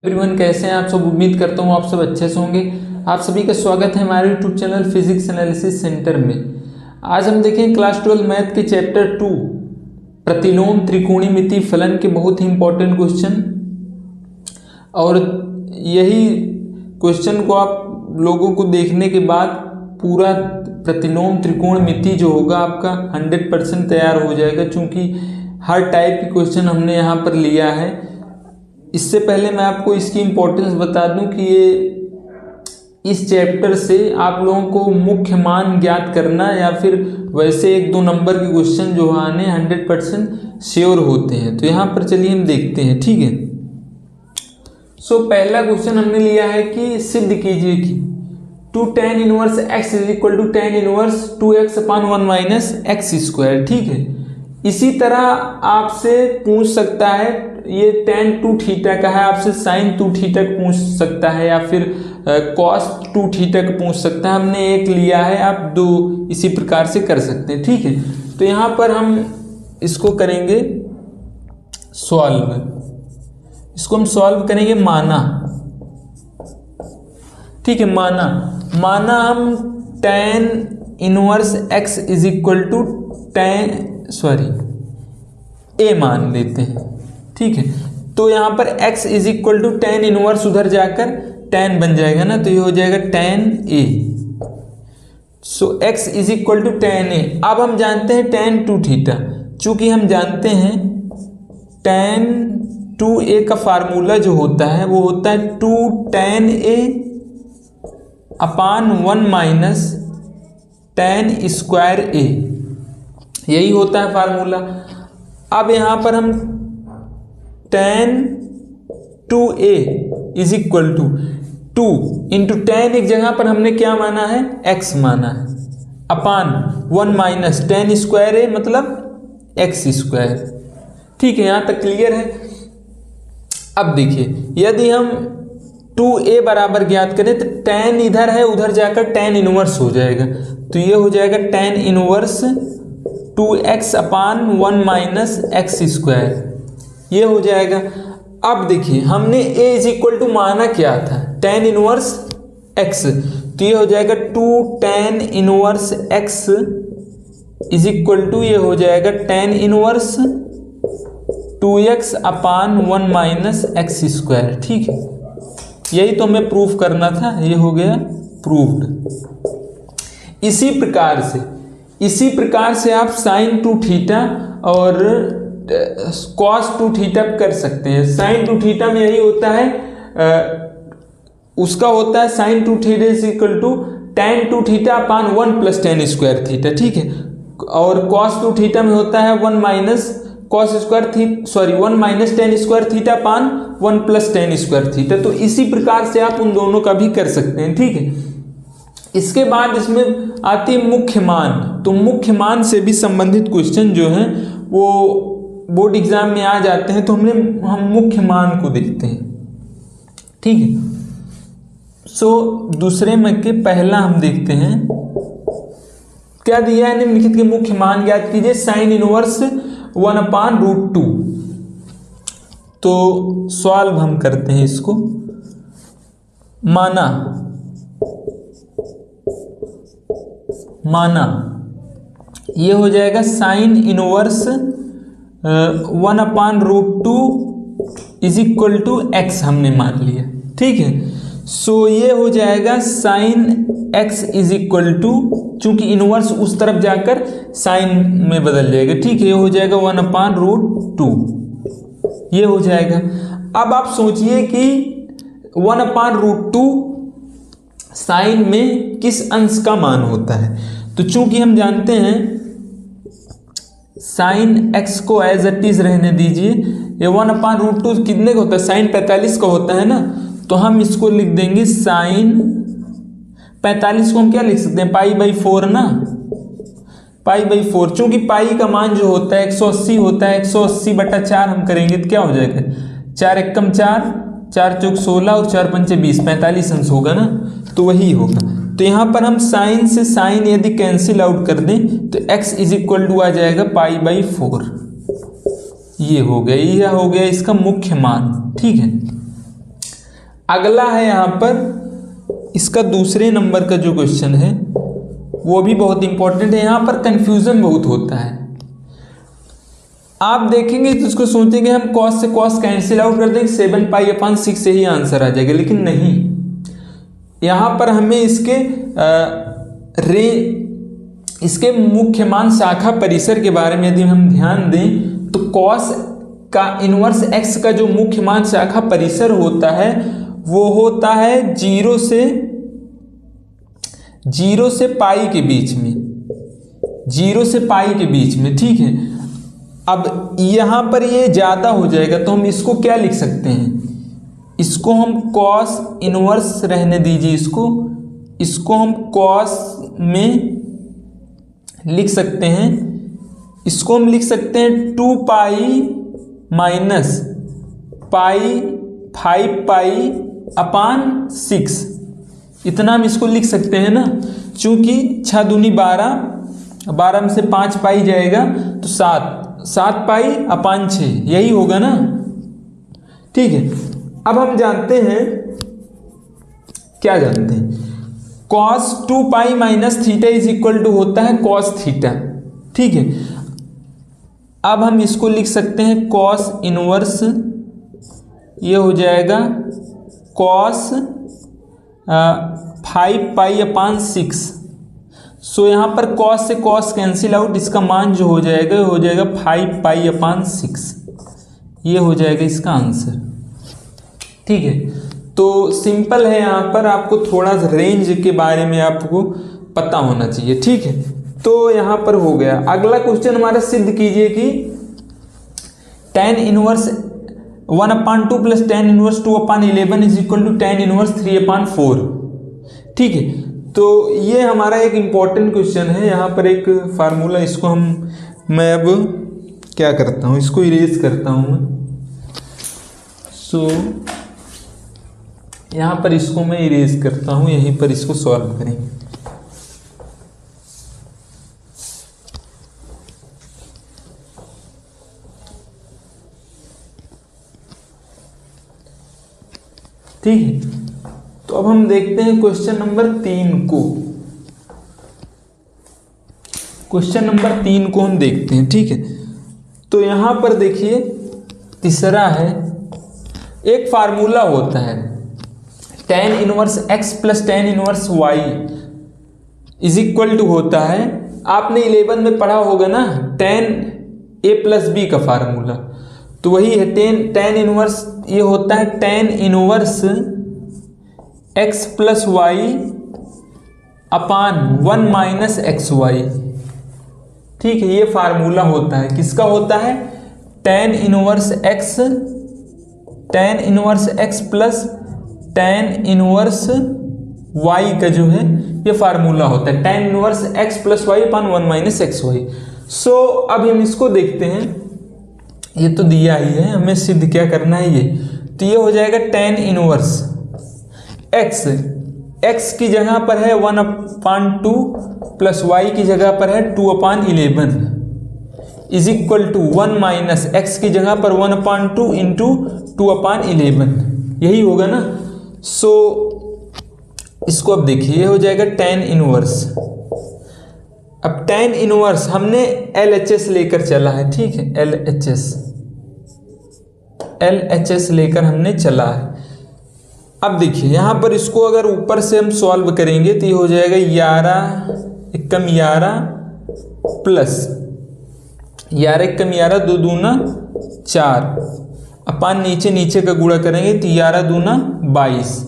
Everyone, कैसे हैं आप सब। उम्मीद करता हूँ आप सब अच्छे से होंगे। आप सभी का स्वागत है हमारे YouTube channel physics analysis centre में। आज हम देखें क्लास 12 मैथ के चैप्टर 2 प्रतिलोम त्रिकोणमितीय फलन के बहुत ही इंपॉर्टेंट क्वेश्चन। और यही क्वेश्चन को आप लोगों को देखने के बाद पूरा प्रतिलोम त्रिकोणमिति जो होगा आपका 100% तैयार हो जाएगा, क्योंकि हर टाइप की क्वेश्चन हमने यहाँ पर लिया है। इससे पहले मैं आपको इसकी इम्पोर्टेंस बता दूं कि ये इस चैप्टर से आप लोगों को मुख्य मान ज्ञात करना या फिर वैसे 1-2 नंबर के क्वेश्चन जो आने 100% श्योर होते हैं। तो यहाँ पर चलिए हम देखते हैं, ठीक है। पहला क्वेश्चन हमने लिया है कि सिद्ध कीजिए कि 2 tan inverse x is equal to tan inverse 2x/1 - x², ठीक है। इसी तरह आपसे पूछ सकता है, ये tan 2θ का है, आपसे sin 2θ पूछ सकता है या फिर cos 2θ पूछ सकता है। हमने एक लिया है, आप 2 इसी प्रकार से कर सकते हैं, ठीक है। तो यहाँ पर हम इसको करेंगे सॉल्व। इसको हम सॉल्व करेंगे माना, ठीक है। माना हम tan inverse x is equal to a मान लेते हैं, ठीक है। तो यहाँ पर x is equal to tan inverse, उधर जाकर tan बन जाएगा ना, तो ये हो जाएगा tan a। x is equal to tan a। अब हम जानते हैं tan 2θ, चूंकि हम जानते हैं tan 2a का फार्मूला जो होता है वो होता है 2 tan a upon 1 - tan² a, यही होता है फार्मूला। अब यहाँ पर हम tan 2a is equal to 2 into tan, एक जगह पर हमने क्या माना है, x माना है, अपान 1 - tan² a मतलब x², ठीक है। यहाँ तक क्लियर है। अब देखिए, यदि हम 2a बराबर ज्ञात करें तो tan इधर है, उधर जाकर tan इनवर्स हो जाएगा, तो ये हो जाएगा tan इनवर्स 2x/1 - x², ये हो जाएगा। अब देखिए, हमने a इज इक्वल टू माना क्या था, tan इनवर्स x, तो ये हो जाएगा 2 tan inverse x is equal to, ये हो जाएगा tan इनवर्स 2x/1 - x², ठीक है। यही तो हमें प्रूफ करना था, ये हो गया प्रूव्ड। इसी प्रकार से आप sin 2θ और cos 2θ कर सकते हैं। sin 2θ में यही होता है, उसका होता है sin 2θ is equal to tan 2θ upon 1 + tan²θ, ठीक है। और cos 2θ में होता है 1 - tan² अपान 1 + tan²θ। तो इसी प्रकार से आप उन दोनों का भी कर सकते हैं, ठीक है। इसके बाद इसमें आती है मुख्य मान। तो मुख्य मान से भी संबंधित क्वेश्चन जो हैं वो बोर्ड एग्जाम में आ जाते हैं, तो हम मुख्य मान को देखते हैं, ठीक है। दूसरे में के पहला हम देखते हैं क्या दिया है, निम्नलिखित के मुख्य मान ज्ञात कीजिए। sin inverse 1/√2। तो सॉल्व हम करते हैं इसको। माना ये हो जाएगा sin inverse 1/√2 is equal to x हमने मान लिया, ठीक है। ये हो जाएगा sin x is equal to, चूंकि इनवर्स उस तरफ जाकर sin में बदल जाएगा, ठीक है। ये हो जाएगा 1/√2, ये हो जाएगा। अब आप सोचिए कि 1/√2 साइन में किस अंश का मान होता है। तो चूंकि हम जानते हैं sin x को एज इट इज रहने दीजिए, ये 1/√2 कितने का होता है, sin 45 का होता है ना, तो हम इसको लिख देंगे sin 45 को हम क्या लिख सकते हैं, π/4 ना, π/4। चूंकि पाई का मान जो होता है 180 होता है, 180/4 हम करेंगे तो क्या हो जाएगा, 4 एकम 4, 4 चौक 16 और 4 पंचे 20, 45 अंश होगा ना, तो वही होगा। तो यहाँ पर हम साइन से साइन यदि कैंसिल आउट कर दें तो x इज इक्वल टू आ जाएगा π/4, ये हो गया इसका मुख्य मान, ठीक है। अगला है यहाँ पर इसका दूसरे नंबर का जो क्वेश्चन है वो भी बहुत इंपॉर्टेंट है। यहाँ पर कंफ्यूजन बहुत होता है। आप देखेंगे तो उसको सोचेंगे हम कॉस से कॉस कैंसिल आउट कर देंगे, 7π/6 से ही आंसर आ जाएगा, लेकिन नहीं। यहाँ पर हमें इसके मुख्य मान शाखा परिसर के बारे में यदि हम ध्यान दें तो कॉस का इनवर्स x का जो मुख्य मान शाखा परिसर होता है वो होता है 0 से पाई के बीच में, 0 से पाई के बीच में, ठीक है। अब यहाँ पर ये ज़्यादा हो जाएगा तो हम इसको क्या लिख सकते हैं, इसको हम कॉस इनवर्स रहने दीजिए, इसको हम कॉस में लिख सकते हैं, इसको हम लिख सकते हैं 2π-5π/6, इतना हम इसको लिख सकते हैं ना, चूंकि 6 दूनी 12, 12 में से 5 पाई जाएगा तो 7π/6 यही होगा ना, ठीक है। अब हम जानते हैं, क्या जानते हैं, cos 2π - θ = होता है cos थीटा, ठीक है। अब हम इसको लिख सकते हैं cos इनवर्स, ये हो जाएगा cos 5π/6। सो यहाँ पर cos से cos कैंसिल आउट, इसका मान जो हो जाएगा 5π/6, ये हो जाएगा इसका आंसर, ठीक है। तो सिंपल है, यहाँ पर आपको थोड़ा रेंज के बारे में आपको पता होना चाहिए, ठीक है। तो यहाँ पर हो गया। अगला क्वेश्चन हमारा सिद्ध कीजिए कि tan inverse 1/2 + tan inverse 2/11 = tan inverse 3/4, ठीक है। तो ये हमारा एक इम्पॉर्टेंट क्वेश्चन है। यहाँ पर एक फार्मूला, इसको मैं अब क्या करता हूँ, इसको इरेज करता हूँ मैं। यहाँ पर इसको मैं इरेज करता हूँ, यहीं पर इसको सॉल्व करेंगे। ठीक है, तो अब हम देखते हैं क्वेश्चन नंबर 3 को। क्वेश्चन नंबर 3 को हम देखते हैं, ठीक है। तो यहाँ पर देखिए तीसरा है, एक फार्मूला होता है tan inverse x + tan inverse y = होता है, आपने 11 में पढ़ा होगा ना, tan a + b का फार्मूला, तो वही है tan इनवर्स, ये होता है tan inverse x + y /1 - xy, ठीक है। ये फार्मूला होता है, किसका होता है, tan inverse x + tan inverse y का जो है ये फार्मूला होता है, tan inverse x + y /1 - xy। सो अब हम इसको देखते हैं, ये तो दिया ही है, हमें सिद्ध क्या करना है ये, तो ये हो जाएगा tan इनवर्स x की जगह पर है 1/2 प्लस y की जगह पर है 2/11 = 1 - x की जगह पर 1/2 × 2/11, यही होगा ना। सो इसको अब देखिए, ये हो जाएगा tan इनवर्स। अब tan इनवर्स हमने LHS लेकर चला है, ठीक है, LHS लेकर हमने चला है। अब देखिए यहाँ पर इसको अगर ऊपर से हम सॉल्व करेंगे तो ये हो जाएगा 11 × 11 प्लस 11 × 11 2 दूना 4 अपान नीचे का गुणा करेंगे तो 11 दूना 22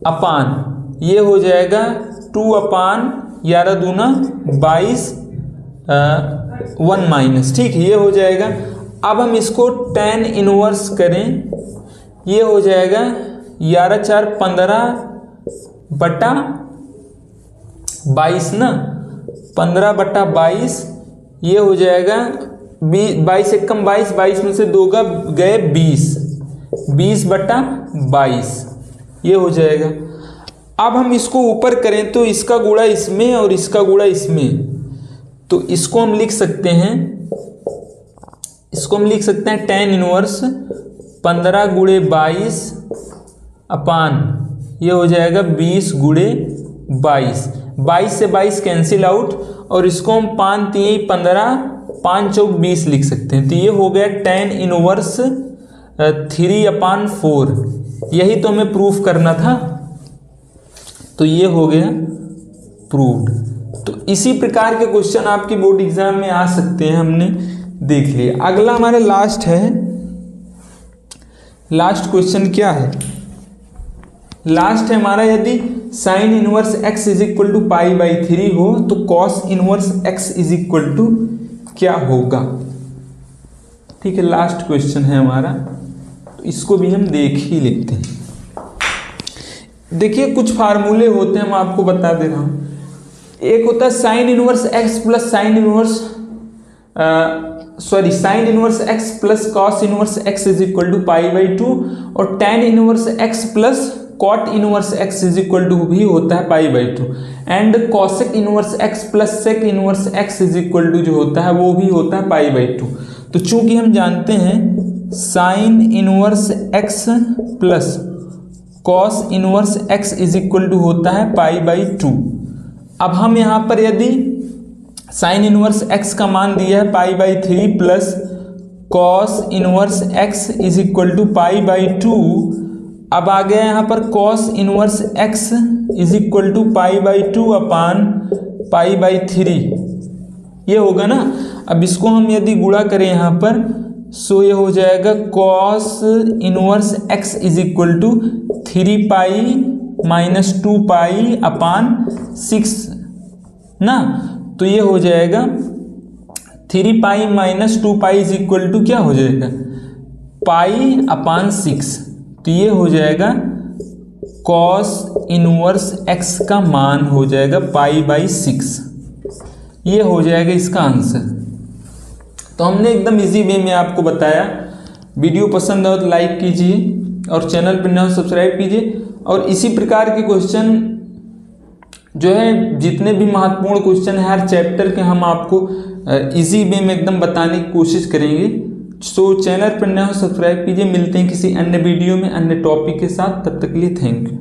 अपान ये हो जाएगा 2/11 दूना 22 1 माइनस, ठीक है, ये हो जाएगा। अब हम इसको tan इनवर्स करें, ये हो जाएगा 11 4 15/22 ना, 15/22, ये हो जाएगा 22 × 22, 22 में से 2 गए 20/22, ये हो जाएगा। अब हम इसको ऊपर करें तो इसका गुणा इसमें और इसका गुणा इसमें, तो इसको हम लिख सकते हैं, tan इनवर्स 15 × 22 अपान ये हो जाएगा 20 गुणे 22, 22 से 22 कैंसिल आउट, और इसको हम 5 3 15 5 चौक 20 लिख सकते हैं। तो ये हो गया tan इनवर्स 3/4, यही तो हमें प्रूफ करना था, तो ये हो गया प्रूव्ड। तो इसी प्रकार के क्वेश्चन आपकी बोर्ड एग्जाम में आ सकते हैं, हमने देख लिया। अगला हमारा लास्ट है, लास्ट क्वेश्चन क्या है, लास्ट है हमारा, यदि sine inverse x is equal to π/3 हो तो cos inverse x is equal to क्या होगा। ठीक है, लास्ट क्वेश्चन है हमारा, तो इसको भी हम देख ही लेते हैं। देखिए कुछ फार्मूले होते हैं, मैं आपको बता दे रहा हूं। एक होता है sine inverse x plus sine inverse x plus cos inverse x is equal to π/2, और tan inverse x plus cot inverse x is equal to भी होता है π/2, and cosec inverse x plus sec inverse x is equal to जो होता है वो भी होता है π/2। तो चूंकि हम जानते हैं sine inverse x plus cos inverse x is equal to होता है π/2। अब हम यहाँ पर यदि साइन इनवर्स x का मान दिया है π/3 plus cos inverse x is equal to π/2, अब आ गया यहाँ पर cos inverse x is equal to π/2 upon π/3, ये होगा ना। अब इसको हम यदि गुणा करें यहाँ पर, सो ये हो जाएगा cos inverse x is equal to 3π minus 2π upon 6 ना, तो ये हो जाएगा 3π माइनस 2π इज इक्वल टू क्या हो जाएगा पाई अपान 6, तो ये हो जाएगा कॉस इनवर्स x का मान हो जाएगा π/6, ये हो जाएगा इसका आंसर। तो हमने एकदम इजी वे में आपको बताया। वीडियो पसंद हो तो लाइक कीजिए और चैनल पर नए हो सब्सक्राइब कीजिए, और इसी प्रकार के क्वेश्चन जो है जितने भी महत्वपूर्ण क्वेश्चन है हर चैप्टर के हम आपको इजी वे में एकदम बताने की कोशिश करेंगे। सो चैनल पर नए हो सब्सक्राइब कीजिए। मिलते हैं किसी अन्य वीडियो में अन्य टॉपिक के साथ, तब तक के लिए थैंक यू।